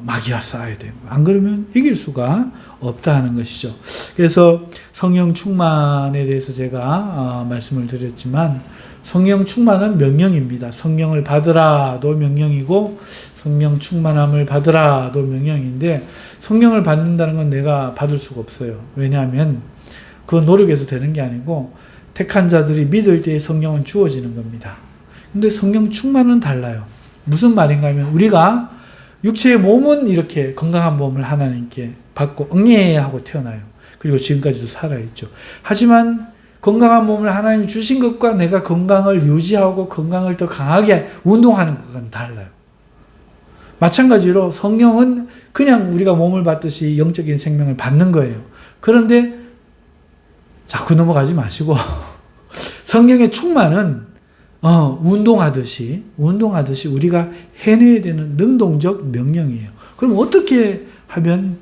마귀와 싸워야 돼요. 안 그러면 이길 수가 없다는 것이죠. 그래서 성령 충만에 대해서 제가 말씀을 드렸지만 성령 충만은 명령입니다. 성령을 받으라도 명령이고 성령 충만함을 받으라도 명령인데 성령을 받는다는 건 내가 받을 수가 없어요. 왜냐하면 그 노력에서 되는 게 아니고 택한 자들이 믿을 때에 성령은 주어지는 겁니다. 근데 성령 충만은 달라요. 무슨 말인가 하면 우리가 육체의 몸은 이렇게 건강한 몸을 하나님께 받고 응애해야 하고 태어나요. 그리고 지금까지도 살아있죠. 하지만 건강한 몸을 하나님이 주신 것과 내가 건강을 유지하고 건강을 더 강하게 운동하는 것과는 달라요. 마찬가지로 성령은 그냥 우리가 몸을 받듯이 영적인 생명을 받는 거예요. 그런데 자꾸 넘어가지 마시고 성령의 충만은 운동하듯이 우리가 해내야 되는 능동적 명령이에요. 그럼 어떻게 하면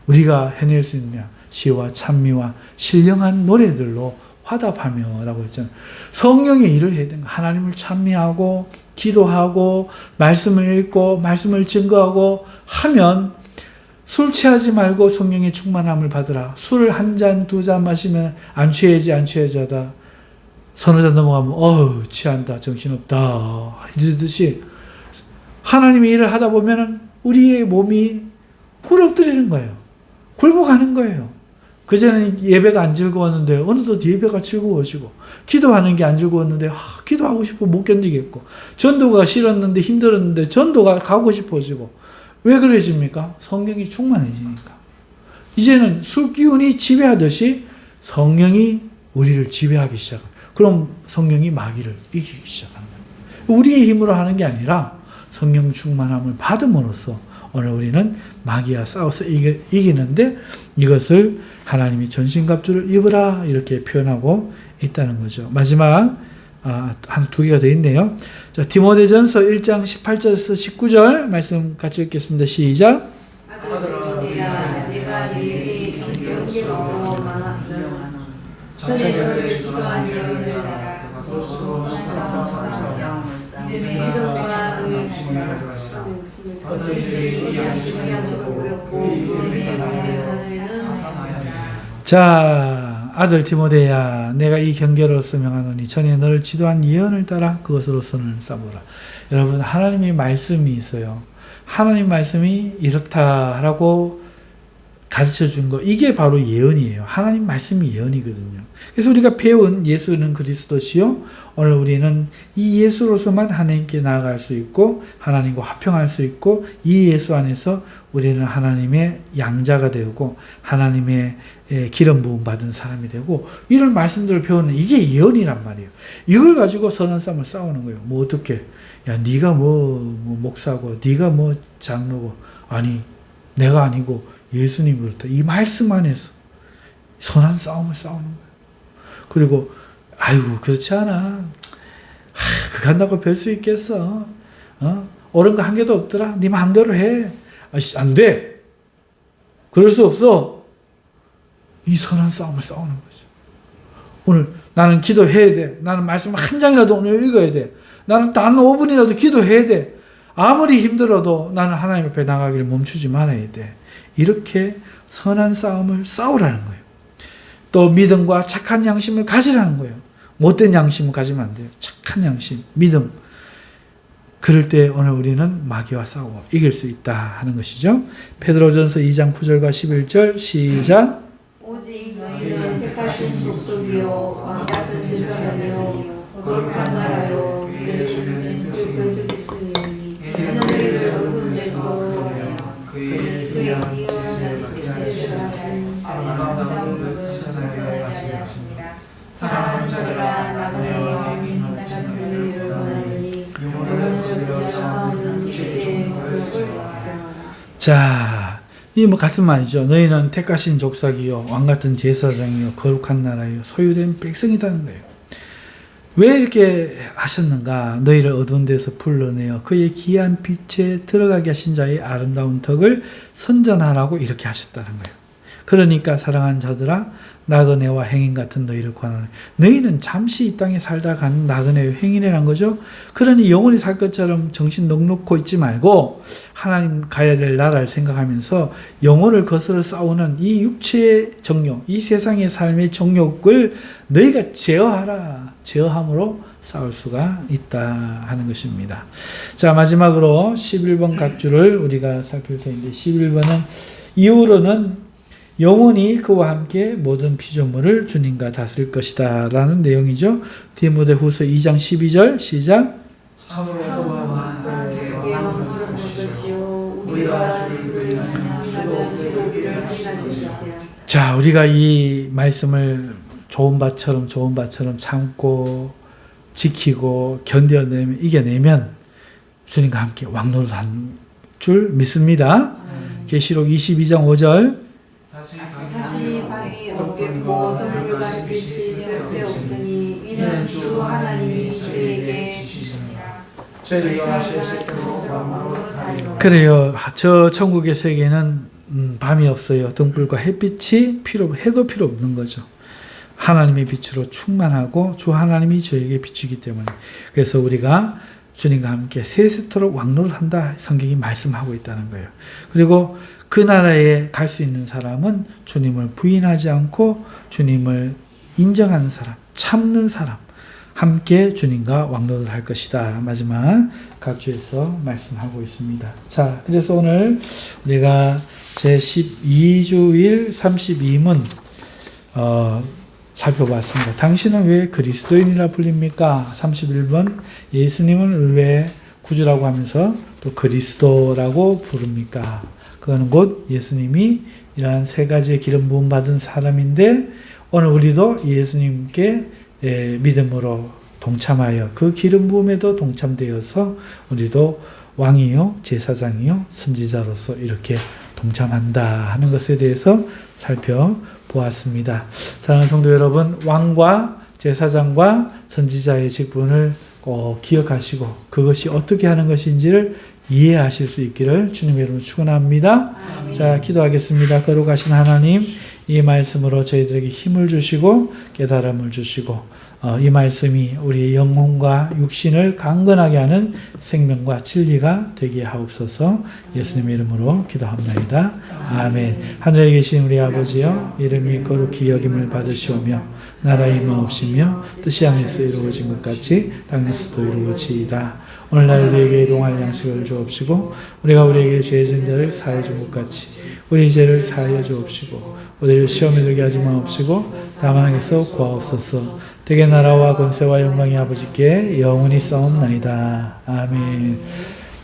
우리가 해낼 수 있느냐? 시와 찬미와 신령한 노래들로 화답하며 라고 했잖아요. 성령의 일을 해야 되는 거예요. 하나님을 찬미하고 기도하고 말씀을 읽고 말씀을 증거하고 하면 술 취하지 말고 성령의 충만함을 받으라. 술을 한 잔, 두 잔 마시면 안 취해야지 하다. 서너 잔 넘어가면 취한다, 정신없다 이러듯이 하나님의 일을 하다 보면 우리의 몸이 굴욕들이는 거예요. 굴복하는 거예요. 그전에는 예배가 안 즐거웠는데 어느덧 예배가 즐거워지고 기도하는 게 안 즐거웠는데 기도하고 싶어 못 견디겠고 전도가 싫었는데 힘들었는데 전도가 가고 싶어지고 왜 그러십니까? 성령이 충만해지니까. 이제는 술 기운이 지배하듯이 성령이 우리를 지배하기 시작합니다. 그럼 성령이 마귀를 이기기 시작합니다. 우리의 힘으로 하는 게 아니라 성령 충만함을 받음으로써 오늘 우리는 마귀와 싸워서 이기는데 이것을 하나님이 전신갑주를 입으라 이렇게 표현하고 있다는 거죠. 마지막 한 두 개가 더 있네요. 자, 디모데전서 1장 18절에서 19절 말씀 같이 읽겠습니다. 시작. 아들아 내가 네게 경계로서 말하노 전에 너를 지도한 여인을 따라 스스로 믿음과 의를 어떤 이들이 이야기를 보였고 그에게 말하는 자, 아들 디모데야, 내가 이 경계로서 명하노니 전에 너를 지도한 예언을 따라 그것으로 선을 쌓으라. 여러분, 하나님의 말씀이 있어요. 하나님 말씀이 이렇다라고 가르쳐 준 거, 이게 바로 예언이에요. 하나님 말씀이 예언이거든요. 그래서 우리가 배운 예수는 그리스도시요. 오늘 우리는 이 예수로서만 하나님께 나아갈 수 있고 하나님과 화평할 수 있고 이 예수 안에서 우리는 하나님의 양자가 되고 하나님의 기름 부음 받은 사람이 되고 이런 말씀들을 배우는 이게 예언이란 말이에요. 이걸 가지고 선한 싸움을 싸우는 거예요. 뭐 어떻게? 야, 네가 뭐 목사고 네가 뭐 장로고 아니 내가 아니고 예수님이 그렇다. 이 말씀 안에서 선한 싸움을 싸우는 거예요. 그리고 아이고 그렇지 않아. 그 간다고 별 수 있겠어. 옳은 거 한 개도 없더라. 네 마음대로 해. 안 돼. 그럴 수 없어. 이 선한 싸움을 싸우는 거죠. 오늘 나는 기도해야 돼. 나는 말씀 한 장이라도 오늘 읽어야 돼. 나는 단 5분이라도 기도해야 돼. 아무리 힘들어도 나는 하나님 앞에 나가기를 멈추지 말아야 돼. 이렇게 선한 싸움을 싸우라는 거예요. 또 믿음과 착한 양심을 가지라는 거예요. 못된 양심을 가지면 안 돼요. 착한 양심, 믿음. 그럴 때 오늘 우리는 마귀와 싸워 이길 수 있다 하는 것이죠. 베드로전서 2장 9절과 11절 시작. 오직 너희는 택하신 족속이요 왕같은 제사장이요 거룩한 나라요 예수는 그리스도를 믿으니 너희를 어두운 데서 그의 기이한 제사장은 아름다운 것을 찾아내려 하시니라. 사랑하는 자들아 나그네와 민낯은 너희를 원하니 영혼을 지으려 싸우는 지혜의 것을 자, 이 뭐 같은 말이죠. 너희는 택하신 족속이요 왕같은 제사장이요 거룩한 나라요 소유된 백성이라는 거예요. 왜 이렇게 하셨는가? 너희를 어두운 데서 불러내어 그의 귀한 빛에 들어가게 하신 자의 아름다운 덕을 선전하라고 이렇게 하셨다는 거예요. 그러니까 사랑하는 자들아 나그네와 행인 같은 너희를 권하노니 너희는 잠시 이 땅에 살다 가는 나그네와 행인이란 거죠. 그러니 영원히 살 것처럼 정신 넉넉고 있지 말고 하나님 가야 될 나라를 생각하면서 영혼을 거스러 싸우는 이 육체의 정욕, 이 세상의 삶의 정욕을 너희가 제어하라. 제어함으로 싸울 수가 있다 하는 것입니다. 자, 마지막으로 11번 각주를 우리가 살필 텐데 11번은 이후로는 영원히 그와 함께 모든 피조물을 주님과 다스릴 것이다 라는 내용이죠. 디모데후서 2장 12절 시작. 참으로 또한 그게 왕스러운 것이요 우리가 주를 위하면 주도 우리를 하시는 것이야. 자, 우리가 이 말씀을 좋은 밭처럼 참고 지키고 견뎌내면, 이겨내면 주님과 함께 왕노릇하는 줄 믿습니다. 계시록 22장 5절. 다시 방이 없겠고 동물과 빛이 되었으니 이는 주 하나님이 저희에게 주시니라. 저희가 세세토록 왕노릇하리로다. 그래요. 저 천국의 세계는 밤이 없어요. 등불과 햇빛이 해도 필요 없는 거죠. 하나님의 빛으로 충만하고 주 하나님이 저에게 비추기 때문에. 그래서 우리가 주님과 함께 세세토록 왕노릇한다, 성경이 말씀하고 있다는 거예요. 그리고 그 나라에 갈 수 있는 사람은 주님을 부인하지 않고 주님을 인정하는 사람, 참는 사람, 함께 주님과 왕노릇을 할 것이다. 마지막 각주에서 말씀하고 있습니다. 자, 그래서 오늘 우리가 제12주일 32문 살펴봤습니다. 당신은 왜 그리스도인이라 불립니까? 31번 예수님은 왜 구주라고 하면서 또 그리스도라고 부릅니까? 그거는 곧 예수님이 이러한 세 가지의 기름 부음 받은 사람인데 오늘 우리도 예수님께 믿음으로 동참하여 그 기름 부음에도 동참되어서 우리도 왕이요 제사장이요 선지자로서 이렇게 동참한다 하는 것에 대해서 살펴보았습니다. 사랑하는 성도 여러분, 왕과 제사장과 선지자의 직분을 꼭 기억하시고 그것이 어떻게 하는 것인지를 이해하실 수 있기를 주님의 이름으로 축원합니다. 자, 기도하겠습니다. 거룩하신 하나님, 이 말씀으로 저희들에게 힘을 주시고 깨달음을 주시고 이 말씀이 우리의 영혼과 육신을 강건하게 하는 생명과 진리가 되게 하옵소서. 예수님의 이름으로 기도합니다. 아멘. 하늘에 계신 우리 아버지여, 이름이 거룩히 여김을 받으시오며 나라의 임하옵시며 뜻이 하늘에서 이루어진 것 같이 땅에서도 이루어지이다. 오늘날 우리에게 일용할 양식을 주옵시고 우리가 우리에게 죄 지은 자를 사하여 준 것 같이 우리 죄를 사하여 주옵시고 우리를 시험에 들게 하지 마옵시고 다만 악에서 구하옵소서. 대개 나라와 권세와 영광이 아버지께 영원히 싸움나이다. 아멘.